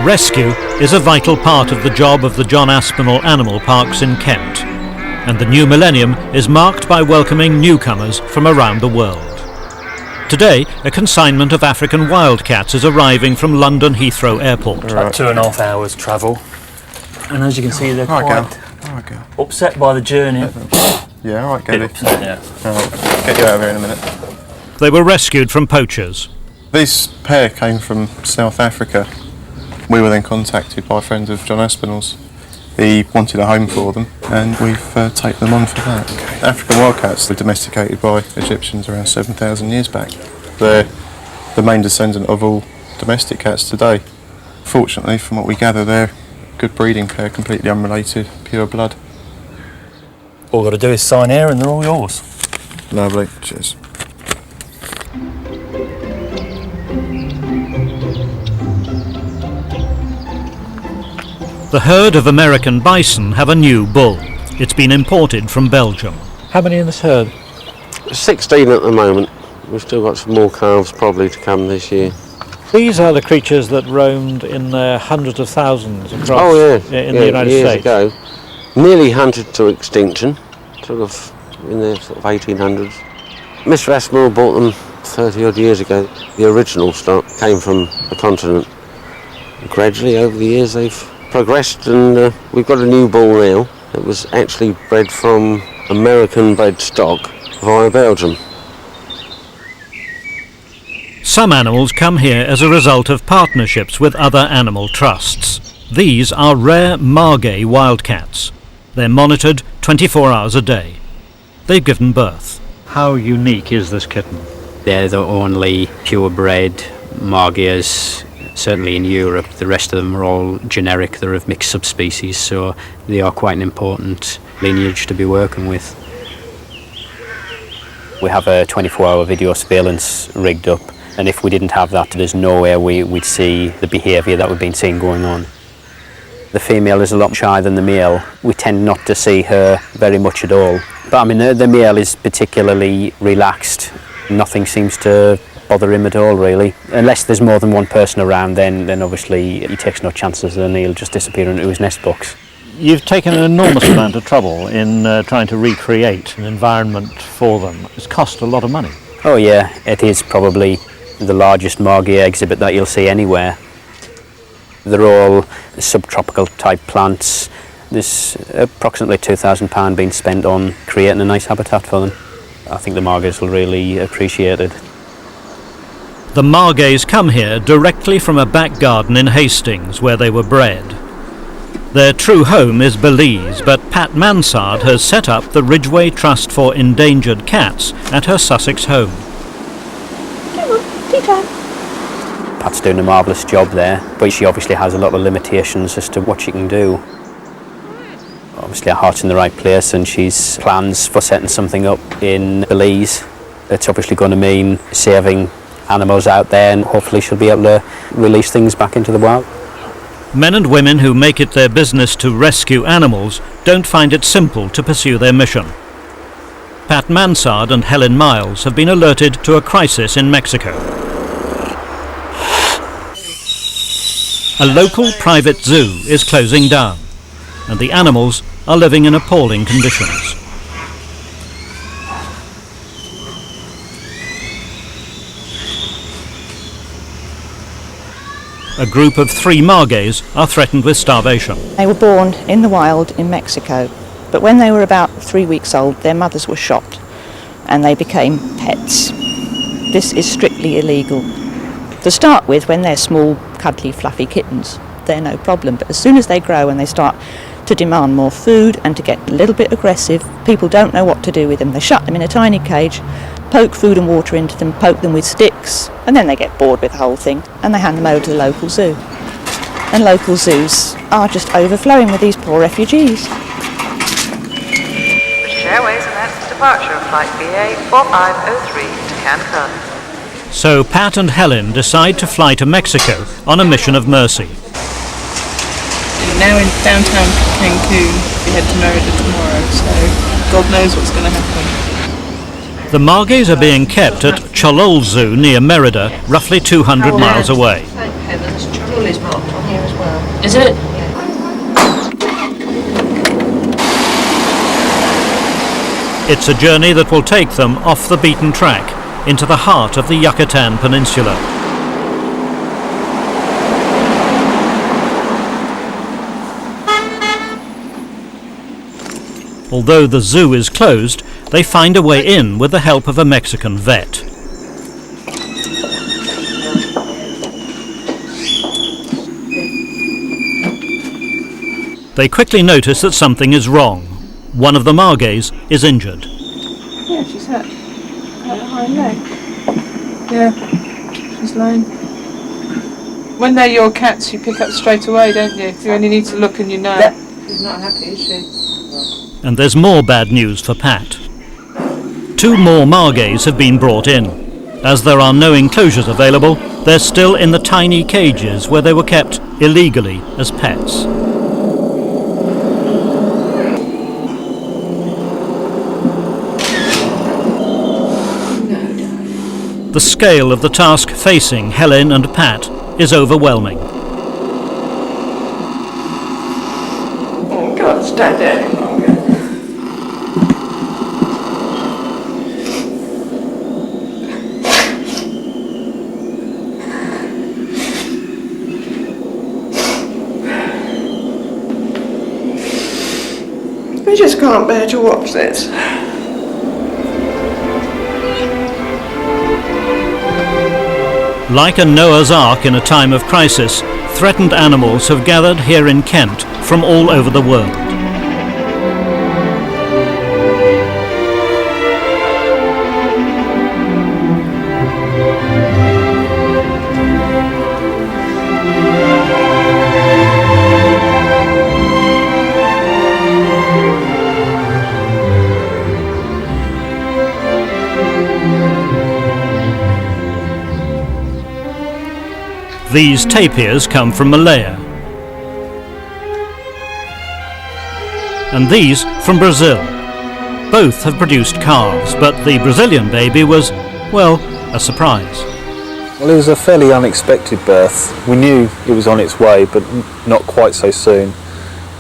Rescue is a vital part of the job of the John Aspinall Animal Parks in Kent, and the new millennium is marked by welcoming newcomers from around the world. Today, a consignment of African wildcats is arriving from London Heathrow Airport. About 2.5 hours travel, and as you can see, they're quite upset by the journey. Yeah, all right, Gabby. Upset, yeah. All right, get you out of here in a minute. They were rescued from poachers. This pair came from South Africa. We were then contacted by friends of John Aspinall's. He wanted a home for them, and we've taken them on for that. African wildcats were domesticated by Egyptians around 7,000 years back. They're the main descendant of all domestic cats today. Fortunately, from what we gather, they're a good breeding pair, completely unrelated, pure blood. All we've got to do is sign here and they're all yours. Lovely, cheers. The herd of American bison have a new bull. It's been imported from Belgium. How many in this herd? 16 at the moment. We've still got some more calves probably to come this year. These are the creatures that roamed in their hundreds of thousands across in the United years States. Ago. Nearly hunted to extinction, sort of in the sort of 1800s. Mr. Aspinall bought them 30 odd years ago. The original stock came from the continent. Gradually over the years they've progressed, and we've got a new bull now that was actually bred from American bred stock via Belgium. Some animals come here as a result of partnerships with other animal trusts. These are rare Margay wildcats. They're monitored 24 hours a day. They've given birth. How unique is this kitten? They're the only purebred Margays, certainly in Europe. The rest of them are all generic. They're of mixed subspecies, so they are quite an important lineage to be working with. We have a 24-hour video surveillance rigged up, and if we didn't have that, there's no way we'd see the behaviour that we've been seeing going on. The female is a lot shyer than the male. We tend not to see her very much at all. But I mean, the male is particularly relaxed. Nothing seems to bother him at all, really. Unless there's more than one person around, then obviously he takes no chances and he'll just disappear into his nest box. You've taken an enormous amount of trouble in trying to recreate an environment for them. It's cost a lot of money. Oh yeah, it is probably the largest Margay exhibit that you'll see anywhere. They're all subtropical type plants. There's approximately £2,000 being spent on creating a nice habitat for them. I think the Margays will really appreciate it. The Margays come here directly from a back garden in Hastings, where they were bred. Their true home is Belize, but Pat Mansard has set up the Ridgeway Trust for Endangered Cats at her Sussex home. Come on, tea time. Pat's doing a marvellous job there, but she obviously has a lot of limitations as to what she can do. Obviously her heart's in the right place, and she's plans for setting something up in Belize. It's obviously going to mean saving animals out there, and hopefully she'll be able to release things back into the wild. Men and women who make it their business to rescue animals don't find it simple to pursue their mission. Pat Mansard and Helen Miles have been alerted to a crisis in Mexico. A local private zoo is closing down, and the animals are living in appalling conditions. A group of 3 Margays are threatened with starvation. They were born in the wild in Mexico, but when they were about 3 weeks old, their mothers were shot and they became pets. This is strictly illegal. To start with, when they're small, cuddly, fluffy kittens, they're no problem, but as soon as they grow and they start to demand more food and to get a little bit aggressive, people don't know what to do with them. They shut them in a tiny cage, poke food and water into them, poke them with sticks, and then they get bored with the whole thing and they hand them over to the local zoo. And local zoos are just overflowing with these poor refugees. British Airways announced the departure of flight BA 4503 to Cancun. So Pat and Helen decide to fly to Mexico on a mission of mercy. We're now in downtown Cancun. We head to Merida tomorrow, so God knows what's going to happen. The Margays are being kept at Cholol Zoo near Merida, roughly 200 miles away. Thank heavens, Cholol is marked on here as well. Is it? It's a journey that will take them off the beaten track into the heart of the Yucatan Peninsula. Although the zoo is closed, they find a way in with the help of a Mexican vet. They quickly notice that something is wrong. One of the margays is injured. Yeah, she's hurt. Her hind leg. Yeah, she's lying. When they're your cats, you pick up straight away, don't you? You only need to look and you know. She's not happy, is she? And there's more bad news for Pat. 2 more margays have been brought in. As there are no enclosures available, they're still in the tiny cages where they were kept illegally as pets. The scale of the task facing Helen and Pat is overwhelming. Oh, God, stand there. I just can't bear to watch this. Like a Noah's Ark in a time of crisis, threatened animals have gathered here in Kent from all over the world. These tapirs come from Malaya, and these from Brazil. Both have produced calves, but the Brazilian baby was, well, a surprise. Well, it was a fairly unexpected birth. We knew it was on its way, but not quite so soon.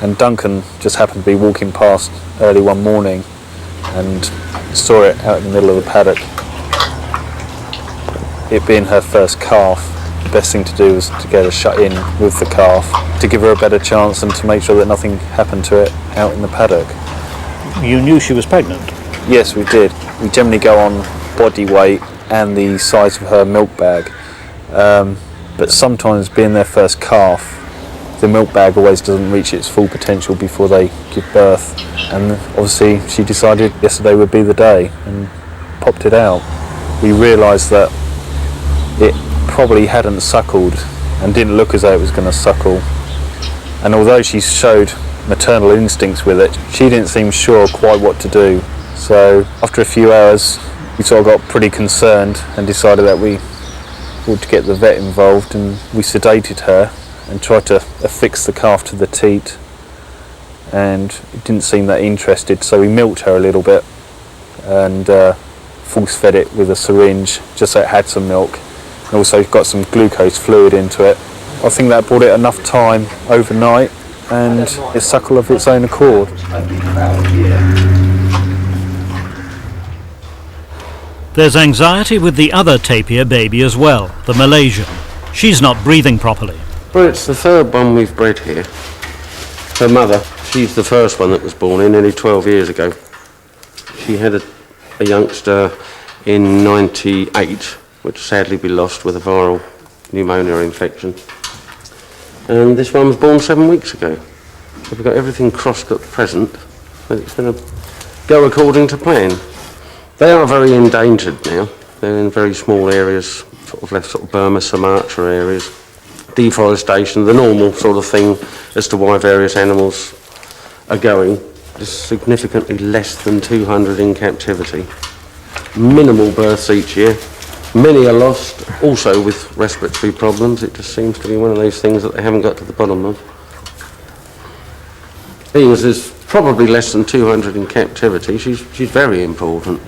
And Duncan just happened to be walking past early one morning and saw it out in the middle of the paddock. It being her first calf, the best thing to do was to get her shut in with the calf to give her a better chance and to make sure that nothing happened to it out in the paddock. You knew she was pregnant? Yes, we did. We generally go on body weight and the size of her milk bag, but sometimes being their first calf, the milk bag always doesn't reach its full potential before they give birth, and obviously she decided yesterday would be the day and popped it out. We realised that it probably hadn't suckled and didn't look as though it was going to suckle, and although she showed maternal instincts with it, she didn't seem sure quite what to do. So after a few hours we sort of got pretty concerned and decided that we ought to get the vet involved, and we sedated her and tried to affix the calf to the teat, and it didn't seem that interested, so we milked her a little bit and force fed it with a syringe just so it had some milk. Also got some glucose fluid into it. I think that brought it enough time overnight and it suckled of its own accord. There's anxiety with the other tapir baby as well, the Malaysian. She's not breathing properly. Well, it's the third one we've bred here. Her mother, she's the first one that was born in nearly 12 years ago. She had a youngster in 98, which sadly we lost with a viral pneumonia infection. And this one was born 7 weeks ago. So we've got everything crossed at present, but it's going to go according to plan. They are very endangered now. They're in very small areas, sort of left sort of Burma, Sumatra areas. Deforestation, the normal sort of thing as to why various animals are going. There's significantly less than 200 in captivity. Minimal births each year. Many are lost, also with respiratory problems. It just seems to be one of those things that they haven't got to the bottom of. Being as there's probably less than 200 in captivity, she's very important.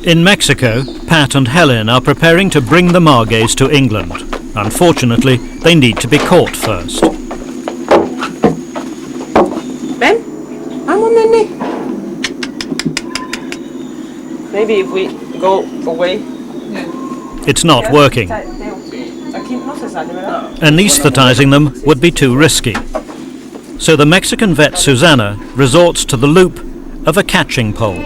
In Mexico, Pat and Helen are preparing to bring the margays to England. Unfortunately, they need to be caught first. Ben, I'm on the knee. Maybe if we go away. It's not working. Anaesthetising them would be too risky. So the Mexican vet Susana resorts to the loop of a catching pole.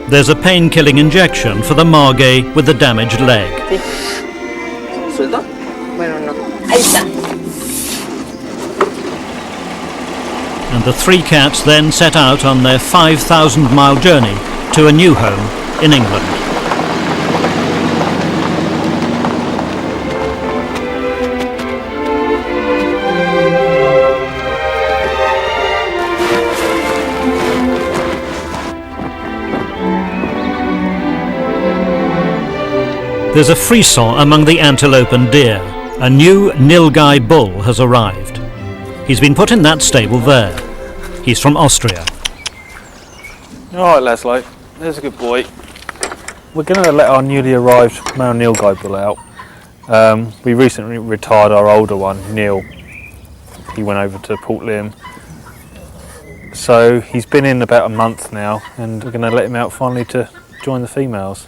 There's a pain-killing injection for the margay with the damaged leg. And the three cats then set out on their 5,000-mile journey to a new home in England. There's a frisson among the antelope and deer. A new Nilgai bull has arrived. He's been put in that stable there. He's from Austria. All right, Laszlo, there's a good boy. We're going to let our newly arrived male Nilgai bull out. We recently retired our older one, Neil. He went over to Port Liam. So he's been in about a month now, and we're going to let him out finally to join the females.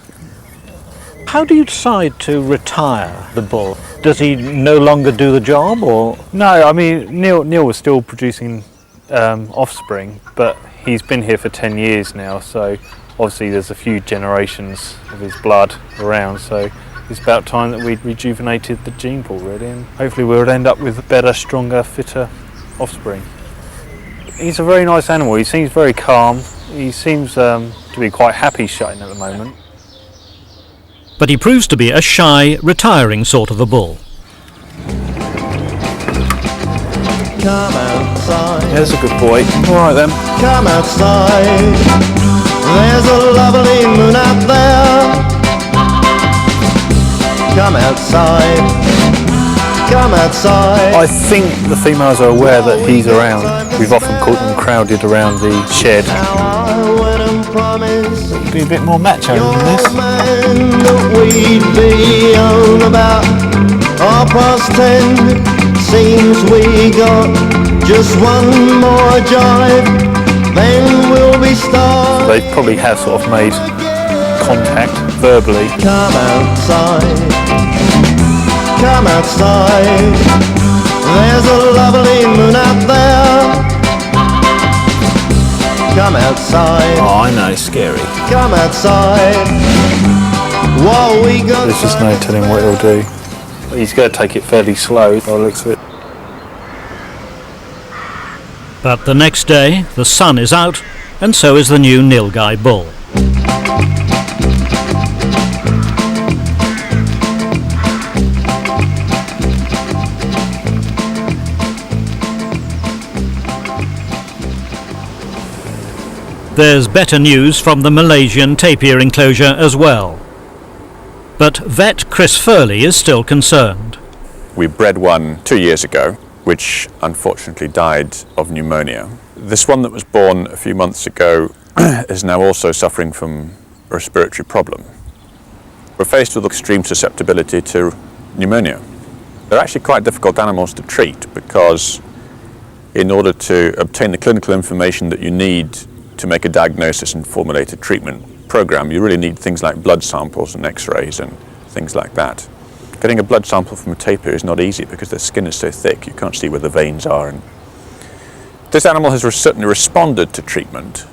How do you decide to retire the bull? Does he no longer do the job, or? No, I mean, Neil was still producing offspring, but he's been here for 10 years now, so obviously there's a few generations of his blood around, so it's about time that we rejuvenated the gene pool, really, and hopefully we'll end up with better, stronger, fitter offspring. He's a very nice animal. He seems very calm. He seems to be quite happy shutting at the moment. But he proves to be a shy, retiring sort of a bull. Come outside. There's a good boy. All right then. Come outside. There's a lovely moon out there. Come outside. Come outside. I think the females are aware that he's around. We've often caught them crowded around the shed. Be a bit more macho than this. We'd be on about 10:30. Seems we got just one more jive, then we'll be starting. They probably have sort of made contact verbally. Come outside. Come outside. There's a lovely moon out there. Come outside. Oh, I know, scary. Come outside. While we got. There's just no telling what he'll do. He's going to take it fairly slow by the looks of it. But the next day, the sun is out, and so is the new Nilgai bull. There's better news from the Malaysian tapir enclosure as well. But vet Chris Furley is still concerned. We bred one 2 years ago, which unfortunately died of pneumonia. This one that was born a few months ago is now also suffering from a respiratory problem. We're faced with extreme susceptibility to pneumonia. They're actually quite difficult animals to treat because in order to obtain the clinical information that you need to make a diagnosis and formulate a treatment program, you really need things like blood samples and x-rays and things like that. Getting a blood sample from a tapir is not easy because their skin is so thick you can't see where the veins are. And this animal has certainly responded to treatment.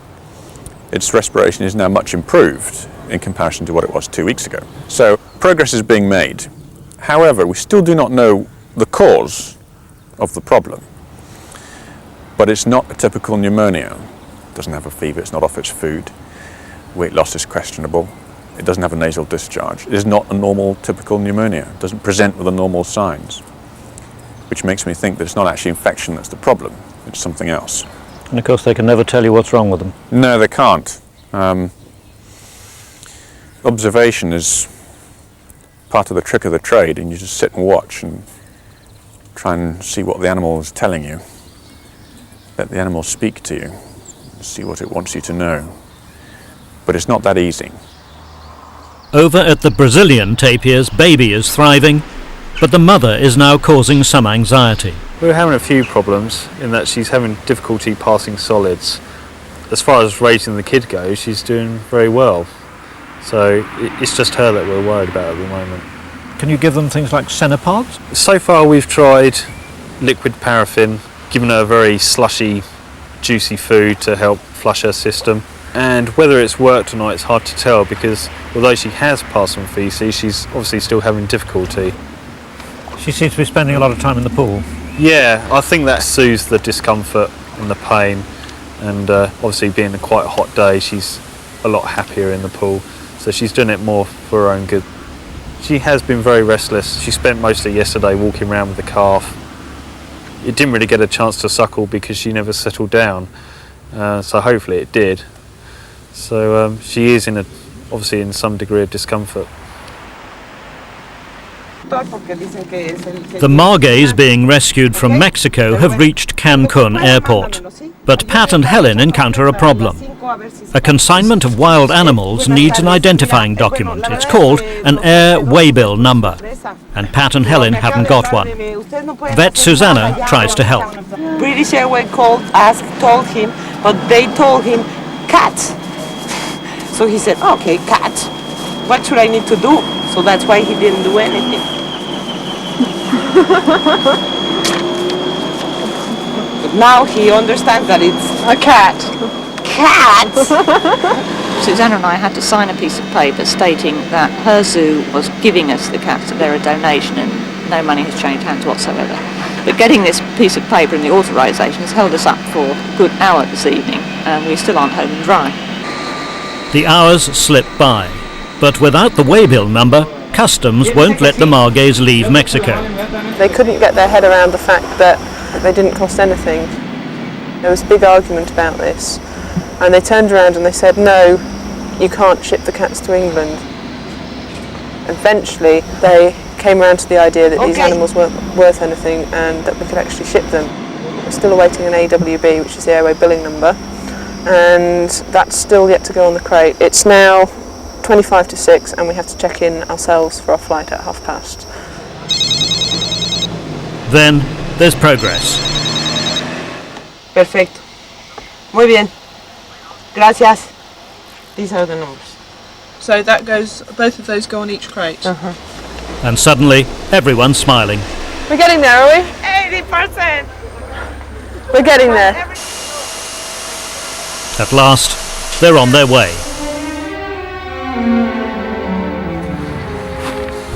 Its respiration is now much improved in comparison to what it was 2 weeks ago. So progress is being made. However, we still do not know the cause of the problem. But it's not a typical pneumonia. It doesn't have a fever, it's not off its food. Weight loss is questionable. It doesn't have a nasal discharge. It is not a normal, typical pneumonia. It doesn't present with the normal signs, which makes me think that it's not actually infection that's the problem. It's something else. And of course they can never tell you what's wrong with them. No, they can't. Observation is part of the trick of the trade, and you just sit and watch and try and see what the animal is telling you. Let the animal speak to you, see what it wants you to know. But it's not that easy. Over at the Brazilian tapir's baby is thriving, but the mother is now causing some anxiety. We're having a few problems in that she's having difficulty passing solids. As far as raising the kid goes, she's doing very well. So it's just her that we're worried about at the moment. Can you give them things like Senopods? So far we've tried liquid paraffin, given her very slushy, juicy food to help flush her system. And whether it's worked or not, it's hard to tell, because although she has passed some feces, she's obviously still having difficulty. She seems to be spending a lot of time in the pool. Yeah, I think that soothes the discomfort and the pain, and obviously being a quite hot day, she's a lot happier in the pool, so she's doing it more for her own good. She has been very restless. She spent most of yesterday walking around with the calf. It didn't really get a chance to suckle because she never settled down, so hopefully it did. So she is obviously in some degree of discomfort. The margays being rescued from Mexico have reached Cancun airport, but Pat and Helen encounter a problem. A consignment of wild animals needs an identifying document. It's called an air waybill number, and Pat and Helen haven't got one. Vet Susanna tries to help. British Airways told him, but they told him cat. So he said, okay, cat. What should I need to do? So that's why he didn't do anything. But now he understands that it's a cat. Cat! Susanna and I had to sign a piece of paper stating that her zoo was giving us the cats, that they're a donation and no money has changed hands whatsoever. But getting this piece of paper and the authorisation has held us up for a good hour this evening, and we still aren't home and dry. The hours slip by, but without the waybill number, customs won't let the margays leave Mexico. They couldn't get their head around the fact that they didn't cost anything. There was a big argument about this, and they turned around and they said, no, you can't ship the cats to England. Eventually they came around to the idea that these animals weren't worth anything and that we could actually ship them. We're still awaiting an AWB, which is the airway billing number, and that's still yet to go on the crate. It's now 25 to 6 and we have to check in ourselves for our flight at past. Then there's progress. Perfecto. Muy bien. Gracias. These are the numbers. So that goes, both of those go on each crate? And suddenly, everyone's smiling. We're getting there, are we? 80%! We're getting there. At last, they're on their way.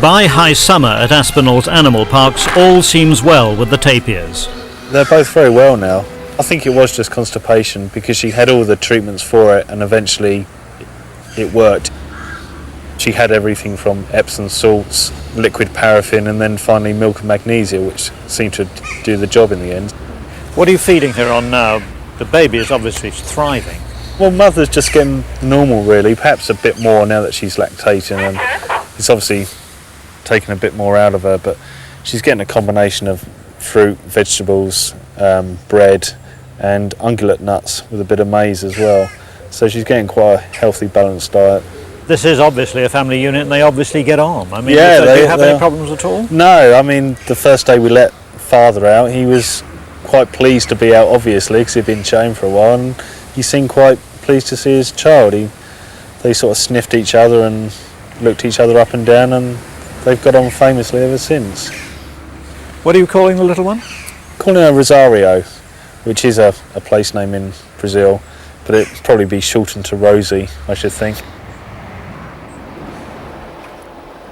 By high summer at Aspinalls Animal Parks, all seems well with the tapirs. They're both very well now. I think it was just constipation because she had all the treatments for it and eventually it worked. She had everything from Epsom salts, liquid paraffin, and then finally milk and magnesia, which seemed to do the job in the end. What are you feeding her on now? The baby is obviously thriving. Well, mother's just getting normal really, perhaps a bit more now that she's lactating, and it's obviously taken a bit more out of her, but she's getting a combination of fruit, vegetables, bread and ungulate nuts with a bit of maize as well. So she's getting quite a healthy, balanced diet. This is obviously a family unit and they obviously get on. I mean, yeah, do you have any problems at all? No, I mean, the first day we let father out, he was quite pleased to be out, obviously, because he'd been chained for a while, and he seemed quite pleased to see his child. They sort of sniffed each other and looked each other up and down, and they've got on famously ever since. What are you calling the little one? Calling her Rosario, which is a place name in Brazil, but it'd probably be shortened to Rosie, I should think.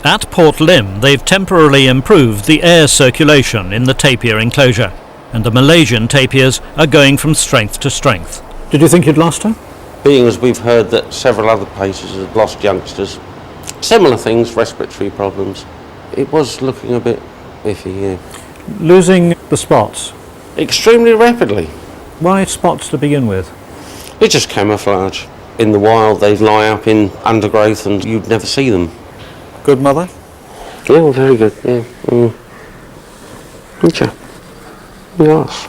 At Port Lim, they've temporarily improved the air circulation in the tapir enclosure, and the Malaysian tapirs are going from strength to strength. Did you think you'd lost her? Being as we've heard that several other places have lost youngsters, Similar things, respiratory problems. It was looking a bit iffy, yeah. Losing the spots? Extremely rapidly. Why spots to begin with? It's just camouflage. In the wild, they lie up in undergrowth and you'd never see them. Good mother? Yeah, well, very good, yeah. Okay. Yes.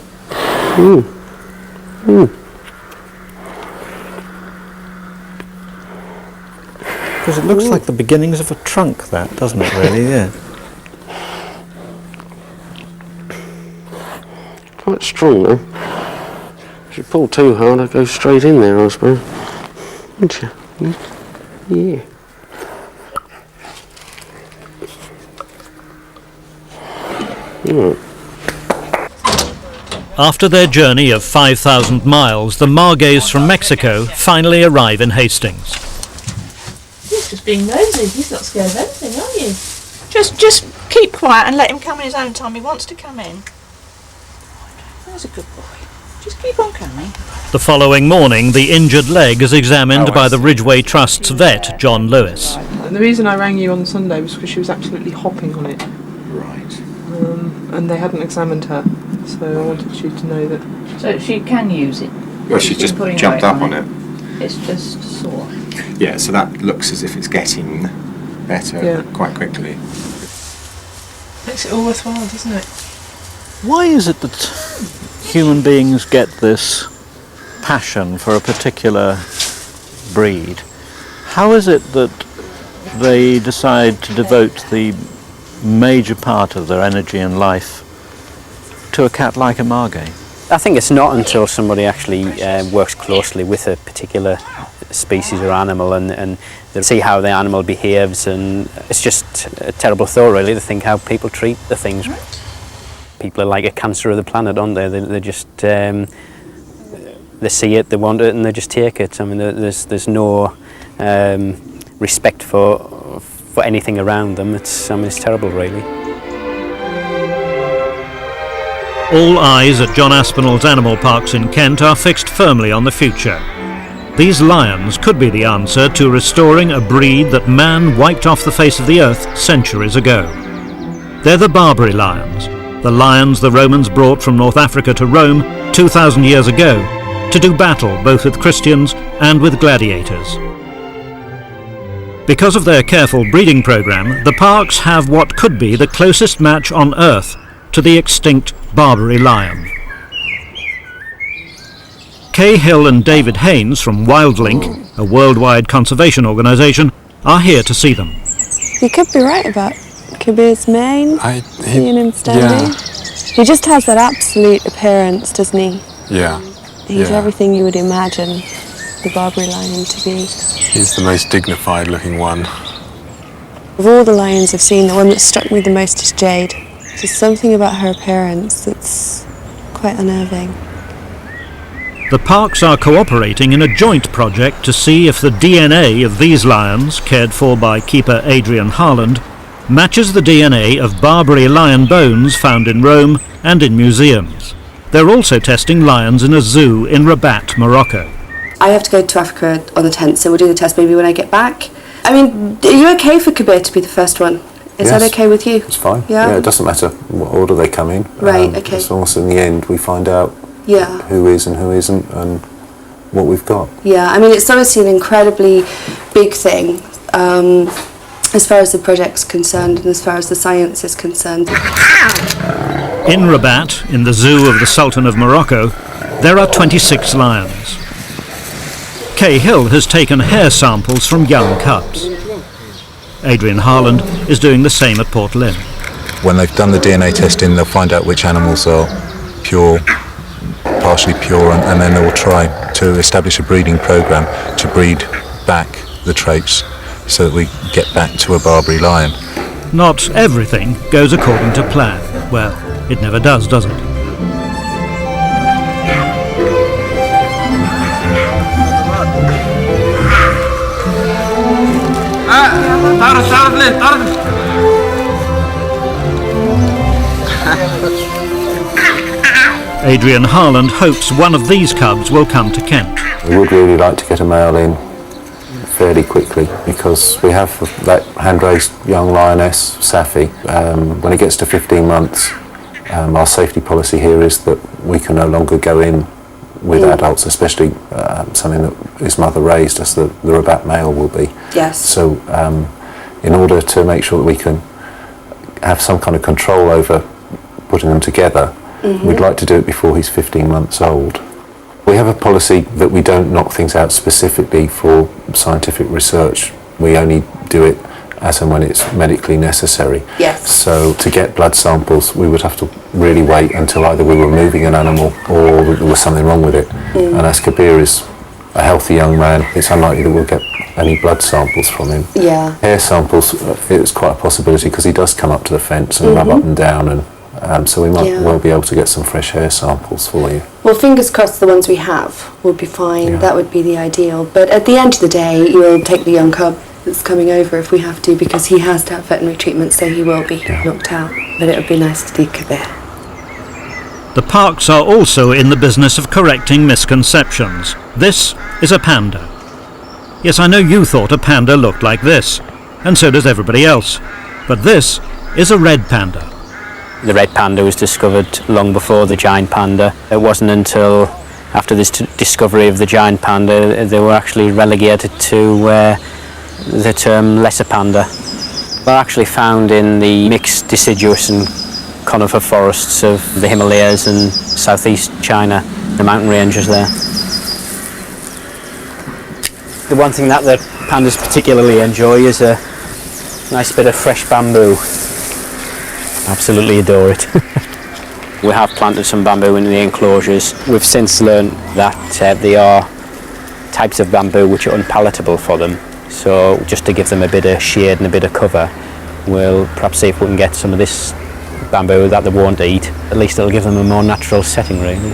Because it looks like the beginnings of a trunk, that, doesn't it, really? Yeah. Quite strong, though. If you pull too hard, I'd go straight in there, I suppose. Wouldn't you? Yeah. After their journey of 5,000 miles, the Margays from Mexico finally arrive in Hastings. He's just being nosy. He's not scared of anything, are you? Just keep quiet and let him come in his own time. He wants to come in. There's a good boy. Just keep on coming. The following morning, the injured leg is examined by the Ridgeway Trust's vet, John Lewis. And the reason I rang you on Sunday was because she was absolutely hopping on it. Right. And they hadn't examined her, so I wanted you to know that. So she can use it. Well, she just jumped up on it. It's just sore. Yeah, so that looks as if it's getting better quite quickly. Makes it all worthwhile, doesn't it? Why is it that human beings get this passion for a particular breed? How is it that they decide to devote the major part of their energy and life to a cat like a Margay? I think it's not until somebody actually works closely with a particular species or animal and they see how the animal behaves, and it's just a terrible thought really to think how people treat the things. People are like a cancer of the planet, aren't they? They just they see it, they want it, and they just take it. I mean, there's no respect for anything around them. It's terrible, really. All eyes at John Aspinall's animal parks in Kent are fixed firmly on the future. These lions could be the answer to restoring a breed that man wiped off the face of the earth centuries ago. They're the Barbary lions, the lions the Romans brought from North Africa to Rome 2,000 years ago to do battle both with Christians and with gladiators. Because of their careful breeding program, the parks have what could be the closest match on Earth to the extinct Barbary lion. Kay Hill and David Haynes from Wildlink, a worldwide conservation organisation, are here to see them. You could be right about Kabir's mane, seeing him standing. Yeah. He just has that absolute appearance, doesn't he? Yeah. He's everything you would imagine the Barbary lion to be. He's the most dignified looking one. Of all the lions I've seen, the one that struck me the most is Jade. There's something about her appearance that's quite unnerving. The parks are cooperating in a joint project to see if the DNA of these lions, cared for by keeper Adrian Harland, matches the DNA of Barbary lion bones found in Rome and in museums. They're also testing lions in a zoo in Rabat, Morocco. I have to go to Africa on the 10th, so we'll do the test maybe when I get back. I mean, are you okay for Kabir to be the first one? Is that okay with you? It's fine. Yeah, it doesn't matter what order they come in. Right, okay. As long as in the end we find out who is and who isn't and what we've got. Yeah, I mean, it's obviously an incredibly big thing as far as the project's concerned and as far as the science is concerned. In Rabat, in the zoo of the Sultan of Morocco, there are 26 lions. Kay Hill has taken hair samples from young cubs. Adrian Harland is doing the same at Port Lynn. When they've done the DNA testing, they'll find out which animals are pure, partially pure, and then they will try to establish a breeding program to breed back the traits so that we get back to a Barbary lion. Not everything goes according to plan. Well, it never does it? Adrian Harland hopes one of these cubs will come to Kent. We would really like to get a male in fairly quickly because we have that hand-raised young lioness, Safi. When it gets to 15 months, our safety policy here is that we can no longer go in with adults, especially something that his mother raised, as the Rabat male will be. Yes. So in order to make sure that we can have some kind of control over putting them together, we'd like to do it before he's 15 months old. We have a policy that we don't knock things out specifically for scientific research. We only do it as and when it's medically necessary. Yes. So to get blood samples, we would have to really wait until either we were moving an animal or there was something wrong with it. And as Kabir is a healthy young man, it's unlikely that we'll get any blood samples from him. Yeah. Hair samples, it's quite a possibility because he does come up to the fence and rub up and down, and so we might well be able to get some fresh hair samples for you. Well, fingers crossed the ones we have will be fine. That would be the ideal. But at the end of the day, you'll take the young cub that's coming over if we have to, because he has to have veterinary treatment, so he will be knocked out. But it would be nice to see Kabir. The parks are also in the business of correcting misconceptions. This is a panda. Yes, I know you thought a panda looked like this, and so does everybody else. But this is a red panda. The red panda was discovered long before the giant panda. It wasn't until after this discovery of the giant panda they were actually relegated to the term lesser panda. They're actually found in the mixed deciduous and conifer forests of the Himalayas and southeast China, the mountain ranges there. The one thing that the pandas particularly enjoy is a nice bit of fresh bamboo. Absolutely adore it. We have planted some bamboo in the enclosures. We've since learned that they are types of bamboo which are unpalatable for them. So just to give them a bit of shade and a bit of cover, we'll perhaps see if we can get some of this bamboo that they won't eat. At least it'll give them a more natural setting, really.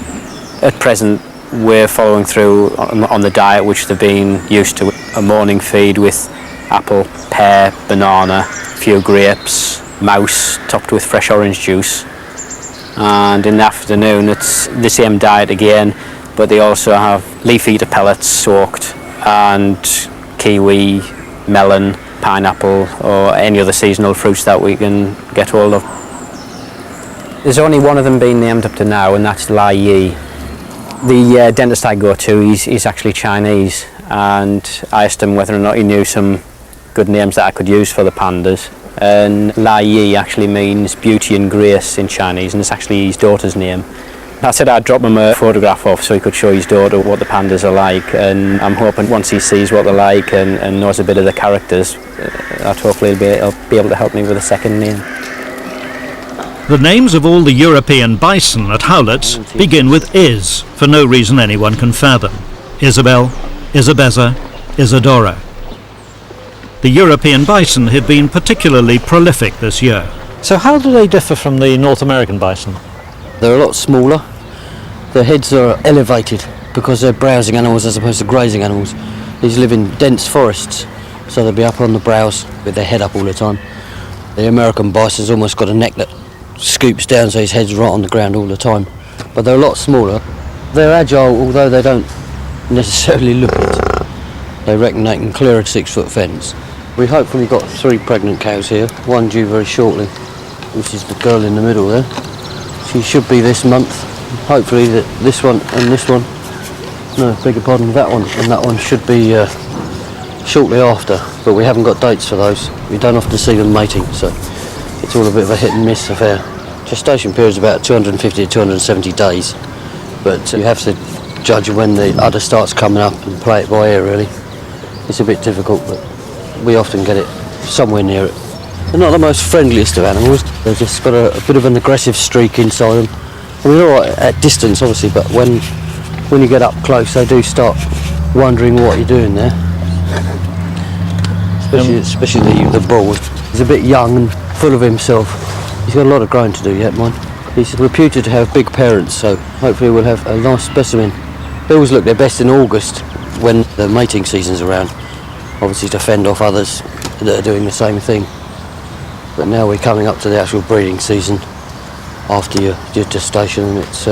At present, we're following through on the diet which they've been used to. A morning feed with apple, pear, banana, a few grapes, mouse topped with fresh orange juice, and in the afternoon it's the same diet again, but they also have leaf eater pellets soaked and kiwi, melon, pineapple or any other seasonal fruits that we can get hold of. There's only one of them been named up to now, and that's Lai Yi. The dentist I go to, he's actually Chinese, and I asked him whether or not he knew some good names that I could use for the pandas. And Lai Yi actually means beauty and grace in Chinese, and it's actually his daughter's name. I said I'd drop him a photograph off so he could show his daughter what the pandas are like, and I'm hoping once he sees what they're like and knows a bit of the characters, that hopefully he'll be able to help me with a second name. The names of all the European bison at Howlett's begin with Is, for no reason anyone can fathom. Isabel, Isabeza, Isadora. The European bison have been particularly prolific this year. So how do they differ from the North American bison? They're a lot smaller. Their heads are elevated because they're browsing animals as opposed to grazing animals. These live in dense forests, so they'll be up on the browse with their head up all the time. The American bison's almost got a neck that scoops down so his head's right on the ground all the time. But they're a lot smaller. They're agile, although they don't necessarily look it. They reckon they can clear a 6-foot fence. We hopefully got 3 pregnant cows here, one due very shortly, which is the girl in the middle there. She should be this month. Hopefully this one and this one, no, beg your pardon, that one and that one should be shortly after, but we haven't got dates for those. We don't often see them mating, so it's all a bit of a hit and miss affair. Gestation period is about 250 to 270 days, but you have to judge when the udder starts coming up and play it by ear, really. It's a bit difficult, but we often get it somewhere near it. They're not the most friendliest of animals. They've just got a bit of an aggressive streak inside them. I mean, they're all right at distance, obviously, but when you get up close, they do start wondering what you're doing there. Especially the bull. He's a bit young and full of himself. He's got a lot of growing to do yet, mind. He's reputed to have big parents, so hopefully we'll have a nice specimen. They always look their best in August when the mating season's around, obviously to fend off others that are doing the same thing. But now we're coming up to the actual breeding season after your gestation, and it's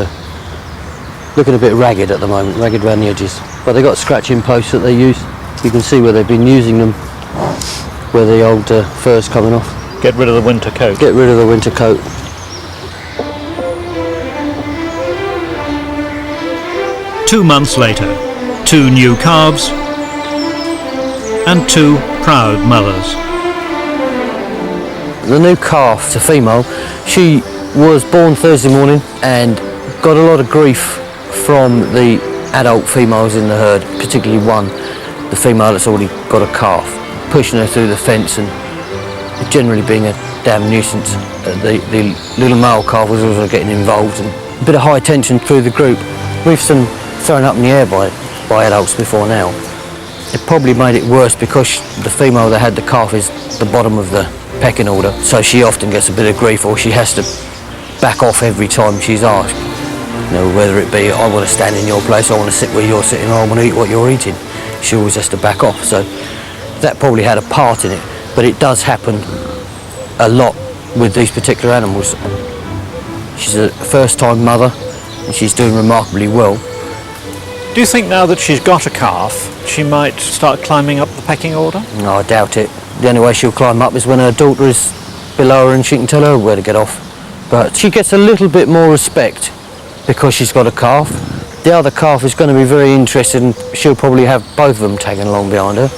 looking a bit ragged at the moment, ragged around the edges. But they've got scratching posts that they use You can see where they've been using them, where the old fur's coming off. Get rid of the winter coat. Get rid of the winter coat. Two months later, 2 new calves and 2 proud mothers. The new calf, the female, she was born Thursday morning and got a lot of grief from the adult females in the herd, particularly one, the female that's already got a calf, pushing her through the fence and generally being a damn nuisance. The little male calf was also getting involved and a bit of high tension through the group. We've seen thrown up in the air by adults before now. It probably made it worse because the female that had the calf is the bottom of the pecking order, so she often gets a bit of grief, or she has to back off every time she's asked. You know, whether it be, I want to stand in your place, I want to sit where you're sitting, or I want to eat what you're eating. She always has to back off, so that probably had a part in it, but it does happen a lot with these particular animals. She's a first-time mother, and she's doing remarkably well. Do you think now that she's got a calf, she might start climbing up the pecking order? No, I doubt it. The only way she'll climb up is when her daughter is below her and she can tell her where to get off. But she gets a little bit more respect because she's got a calf. The other calf is going to be very interested and she'll probably have both of them tagging along behind her.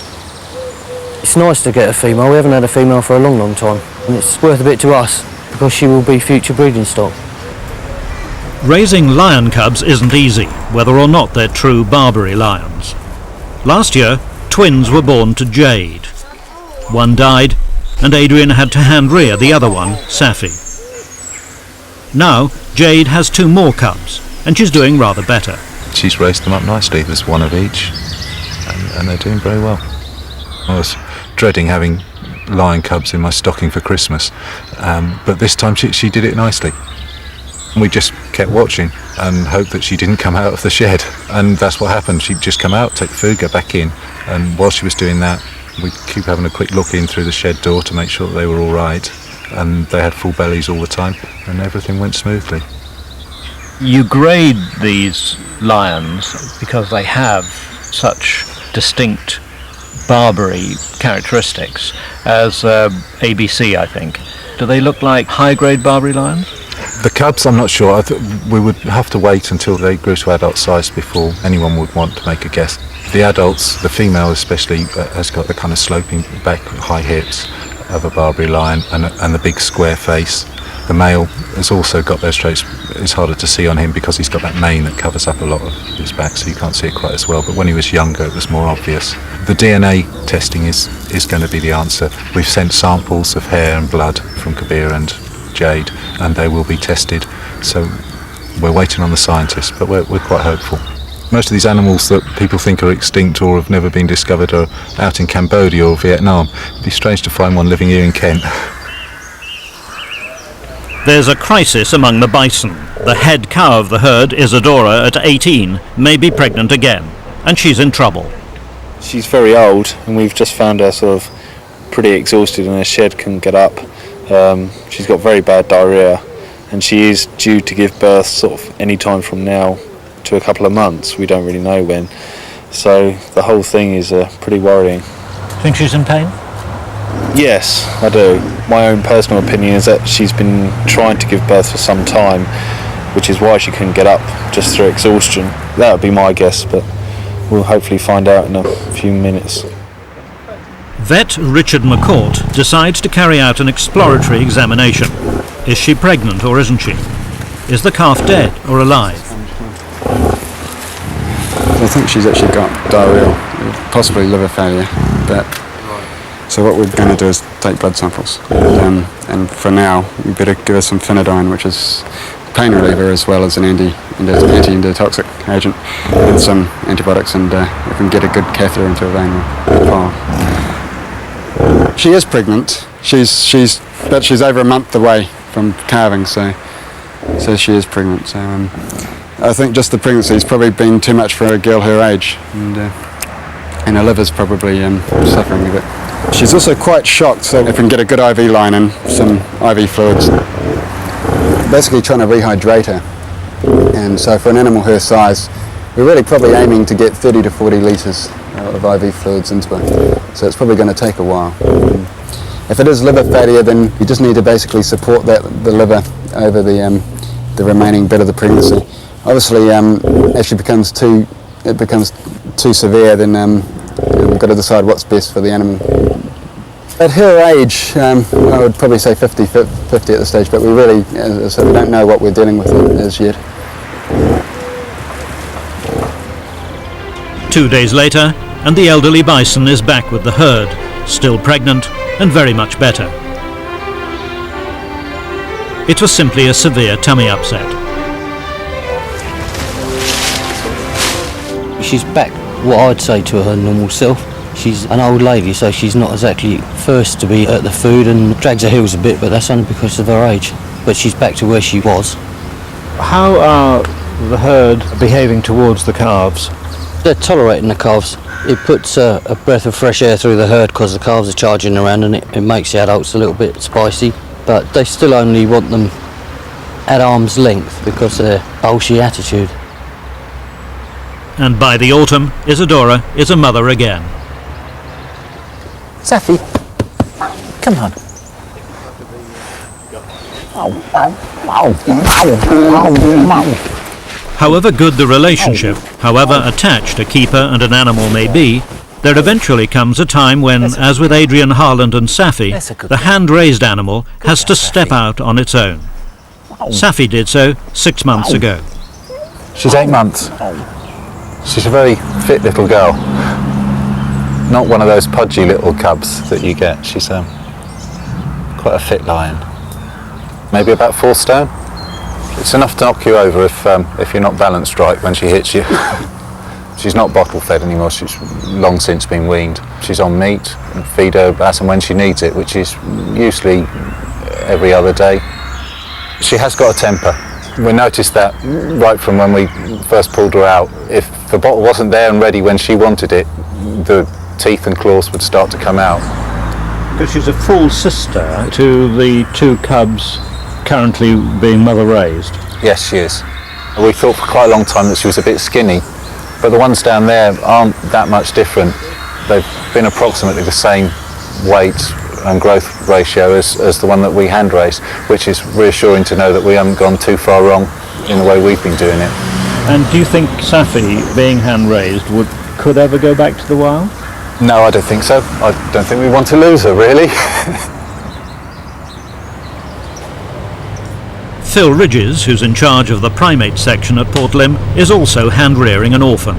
It's nice to get a female. We haven't had a female for a long, long time. And it's worth a bit to us because she will be future breeding stock. Raising lion cubs isn't easy, whether or not they're true Barbary lions. Last year, twins were born to Jade. One died, and Adrian had to hand rear the other one, Safi. Now, Jade has 2 more cubs, and she's doing rather better. She's raised them up nicely. There's 1 of each, and they're doing very well. I was dreading having lion cubs in my stocking for Christmas, but this time she did it nicely. We just kept watching and hoped that she didn't come out of the shed, and that's what happened. She'd just come out, take the food, go back in, and while she was doing that, we'd keep having a quick look in through the shed door to make sure that they were all right, and they had full bellies all the time, and everything went smoothly. You grade these lions because they have such distinct Barbary characteristics as ABC, I think. Do they look like high-grade Barbary lions? The cubs, I'm not sure. We would have to wait until they grew to adult size before anyone would want to make a guess. The adults, the female especially, has got the kind of sloping back, high hips of a Barbary lion and the big square face. The male has also got those traits. It's harder to see on him because he's got that mane that covers up a lot of his back, so you can't see it quite as well. But when he was younger, it was more obvious. The DNA testing is going to be the answer. We've sent samples of hair and blood from Kabir and Jade, and they will be tested. So we're waiting on the scientists, but we're quite hopeful. Most of these animals that people think are extinct or have never been discovered are out in Cambodia or Vietnam. It'd be strange to find one living here in Kent. There's a crisis among the bison. The head cow of the herd, Isadora, at 18, may be pregnant again, and she's in trouble. She's very old, and we've just found her sort of pretty exhausted and her shed can get up. She's got very bad diarrhea, and she is due to give birth sort of any time from now to a couple of months. We don't really know when. So the whole thing is pretty worrying. Think she's in pain? Yes, I do. My own personal opinion is that she's been trying to give birth for some time, which is why she couldn't get up, just through exhaustion. That would be my guess, but we'll hopefully find out in a few minutes. Vet Richard McCourt decides to carry out an exploratory examination. Is she pregnant or isn't she? Is the calf dead or alive? I think she's actually got diarrhoea, possibly liver failure. So what we're going to do is take blood samples, and for now we better give her some phenidine, which is pain reliever as well as an anti-endotoxic agent, and some antibiotics, and if we can get a good catheter into her vein, we'll file. She is pregnant. She's over a month away from calving, so she is pregnant. So I think just the pregnancy's probably been too much for a girl her age, and her liver's probably suffering a bit. She's also quite shocked, so if we can get a good IV line and some IV fluids, basically trying to rehydrate her. And so for an animal her size, we're really probably aiming to get 30 to 40 litres lot of IV fluids into her. So it's probably going to take a while. If it is liver failure, then you just need to basically support the liver over the remaining bit of the pregnancy. Obviously, if it becomes too severe, then we've got to decide what's best for the animal. At her age, I would probably say 50-50 at this stage, but we really, as I said, we don't know what we're dealing with as yet. 2 days later, and the elderly bison is back with the herd, still pregnant and very much better. It was simply a severe tummy upset. She's back what I'd say to her normal self. She's an old lady, so she's not exactly first to be at the food and drags her heels a bit, but that's only because of her age. But she's back to where she was. How are the herd behaving towards the calves? They're tolerating the calves. It puts a breath of fresh air through the herd because the calves are charging around, and it makes the adults a little bit spicy. But they still only want them at arm's length because of their bolshy attitude. And by the autumn, Isadora is a mother again. Safi, come on. However good the relationship, however attached a keeper and an animal may be, there eventually comes a time when, as with Adrian Harland and Safi, the hand-raised animal has to step out on its own. Safi did so 6 months ago. She's 8 months. She's a very fit little girl. Not one of those pudgy little cubs that you get. She's quite a fit lion. Maybe about 4 stone. It's enough to knock you over if you're not balanced right when she hits you. She's not bottle fed anymore. She's long since been weaned. She's on meat and feed her as and when she needs it, which is usually every other day. She has got a temper. We noticed that right from when we first pulled her out. If the bottle wasn't there and ready when she wanted it, the teeth and claws would start to come out. Because she's a full sister to the 2 cubs currently being mother-raised. Yes, she is. We thought for quite a long time that she was a bit skinny, but the ones down there aren't that much different. They've been approximately the same weight and growth ratio as the one that we hand raised, which is reassuring to know that we haven't gone too far wrong in the way we've been doing it. And do you think Safi, being hand-raised, could ever go back to the wild? No, I don't think so. I don't think we want to lose her, really. Phil Ridges, who's in charge of the primate section at Port Lim, is also hand-rearing an orphan.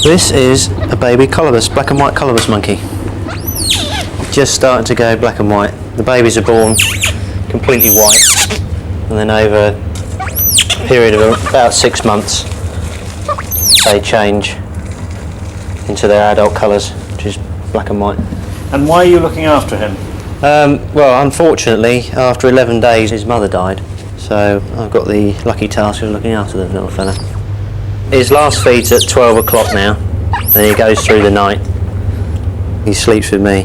This is a baby colobus, black and white colobus monkey. Just starting to go black and white. The babies are born completely white, and then over a period of about 6 months they change into their adult colours, which is black and white. And why are you looking after him? Well, unfortunately, after 11 days his mother died, so I've got the lucky task of looking after the little fella. His last feed's at 12 o'clock now, and he goes through the night. He sleeps with me,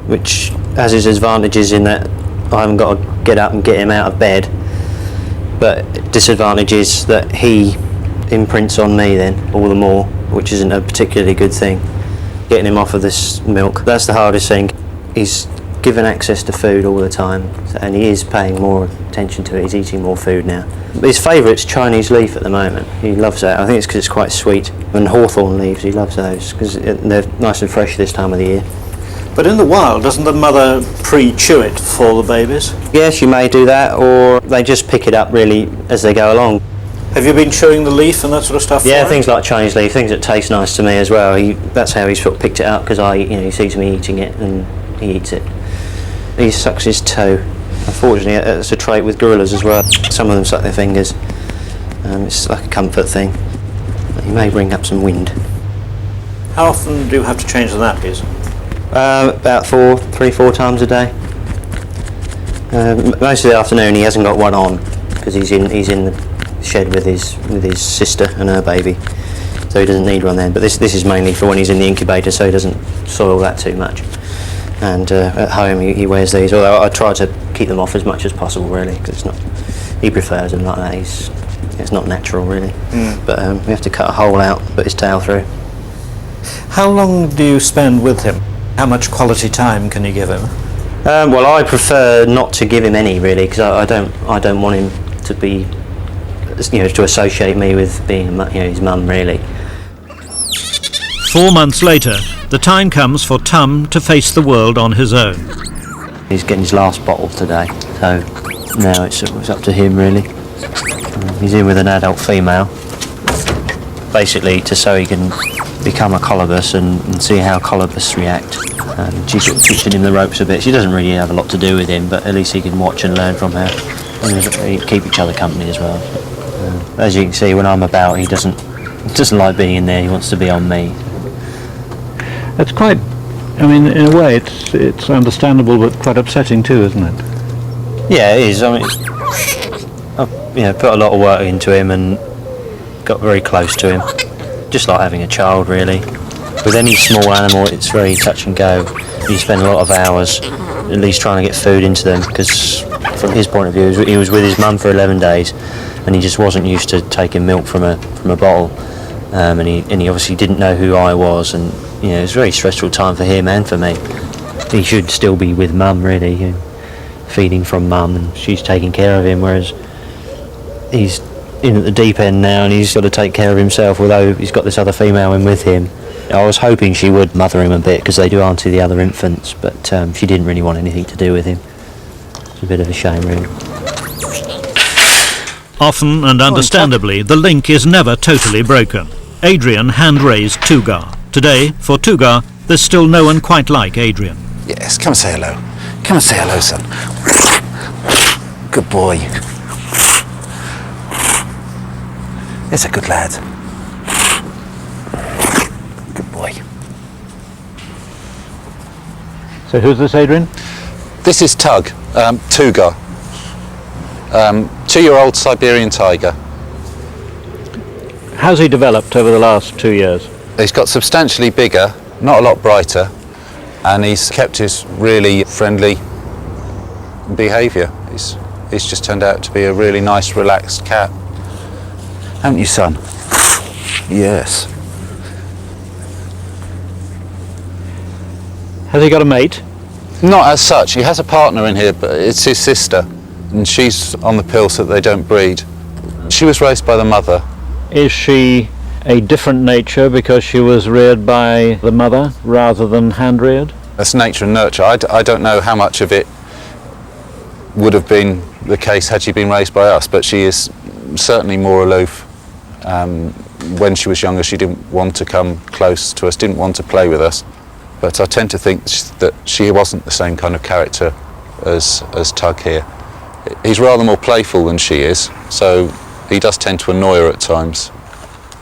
which has his advantages in that I haven't got to get up and get him out of bed, but disadvantages that he imprints on me then all the more, which isn't a particularly good thing. Getting him off of this milk, that's the hardest thing. He's given access to food all the time, and he is paying more attention to it. He's eating more food now. His favourite's Chinese leaf at the moment. He loves that. I think it's because it's quite sweet. And hawthorn leaves, he loves those because they're nice and fresh this time of the year. But in the wild, doesn't the mother pre-chew it for the babies? Yes, you may do that, or they just pick it up really as they go along. Have you been chewing the leaf and that sort of stuff? Yeah, things like Chinese leaf, things that taste nice to me as well. That's how he's sort of picked it up, because he sees me eating it and he eats it. He sucks his toe. Unfortunately, it's a trait with gorillas as well. Some of them suck their fingers. It's like a comfort thing. He may bring up some wind. How often do you have to change the nappies? About 3-4 times a day. Most of the afternoon he hasn't got one on because he's in the shed with his sister and her baby, so he doesn't need one then. But this is mainly for when he's in the incubator, so he doesn't soil that too much. And at home he wears these. Although I try to keep them off as much as possible, really, because he prefers them like that. It's not natural, really. But we have to cut a hole out, put his tail through. How long do you spend with him? How much quality time can you give him? Well, I prefer not to give him any, really, because I don't want him to be, to associate me with being, his mum, really. 4 months later, the time comes for Tom to face the world on his own. He's getting his last bottle today, so now it's up to him, really. He's in with an adult female, basically so he can become a colobus and see how colobus react. She's sort of teaching him the ropes a bit. She doesn't really have a lot to do with him, but at least he can watch and learn from her. And keep each other company as well. As you can see, when I'm about, he doesn't like being in there. He wants to be on me. It's quite, in a way, it's understandable, but quite upsetting too, isn't it? Yeah, it is. I've put a lot of work into him and got very close to him. Just like having a child, really. With any small animal, it's very touch and go. You spend a lot of hours at least trying to get food into them, because from his point of view, he was with his mum for 11 days and he just wasn't used to taking milk from a bottle, and he obviously didn't know who I was, and it was a very stressful time for him and for me. He should still be with mum, really, feeding from mum, and she's taking care of him, whereas he's in at the deep end now and he's got to take care of himself, although he's got this other female in with him. I was hoping she would mother him a bit, because they do auntie the other infants, but she didn't really want anything to do with him. It's a bit of a shame, really. Often and understandably, the link is never totally broken. Adrian hand-raised Tugar. Today, for Tugar, there's still no one quite like Adrian. Yes, come and say hello. Come and say hello, son. Good boy. It's a good lad. Good boy. So who's this, Adrian? This is Tug, Tugar. 2-year-old Siberian tiger. How's he developed over the last 2 years? He's got substantially bigger, not a lot brighter, and he's kept his really friendly behaviour. He's just turned out to be a really nice, relaxed cat. Haven't you, son? Yes. Has he got a mate? Not as such. He has a partner in here, but it's his sister, and she's on the pill so that they don't breed. She was raised by the mother. Is she a different nature because she was reared by the mother rather than hand-reared? That's nature and nurture. I don't know how much of it would have been the case had she been raised by us, but she is certainly more aloof. When she was younger, she didn't want to come close to us, didn't want to play with us. But I tend to think that she wasn't the same kind of character as Tug here. He's rather more playful than she is, so he does tend to annoy her at times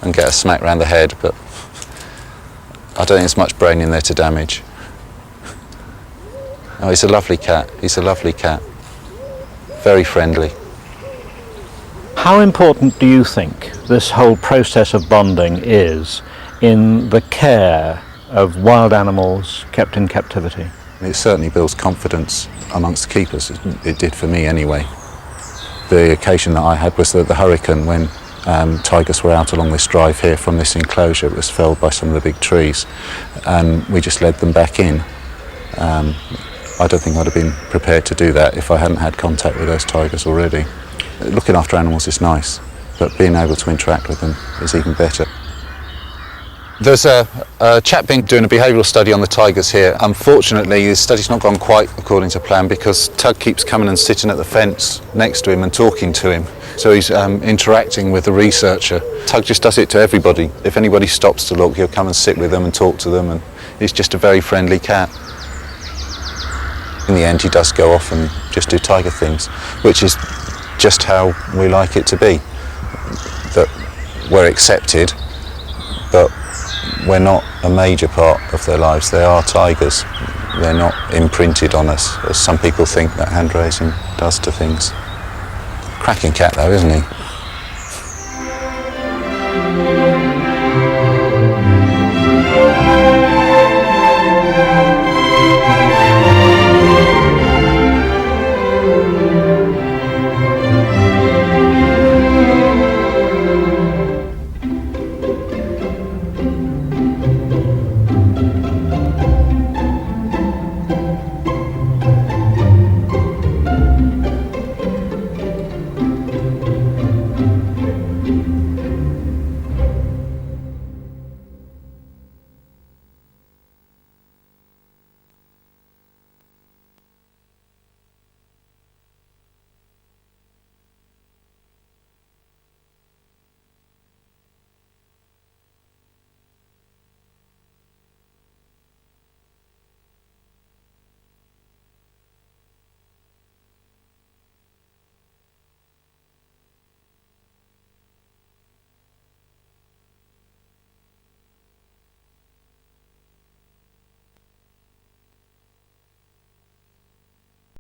and get a smack round the head, but I don't think there's much brain in there to damage. Oh, he's a lovely cat. He's a lovely cat. Very friendly. How important do you think this whole process of bonding is in the care of wild animals kept in captivity? It certainly builds confidence amongst the keepers. It did for me anyway. The occasion that I had was the hurricane, when tigers were out along this drive here from this enclosure. It was felled by some of the big trees, and we just led them back in. I don't think I'd have been prepared to do that if I hadn't had contact with those tigers already. Looking after animals is nice, but being able to interact with them is even better. There's a chap doing a behavioural study on the tigers here. Unfortunately, the study's not gone quite according to plan, because Tug keeps coming and sitting at the fence next to him and talking to him. So he's interacting with the researcher. Tug just does it to everybody. If anybody stops to look, he'll come and sit with them and talk to them, and he's just a very friendly cat. In the end, he does go off and just do tiger things, which is just how we like it to be. That we're accepted, but we're not a major part of their lives. They are tigers. They're not imprinted on us, as some people think that hand raising does to things. Cracking cat though, isn't he?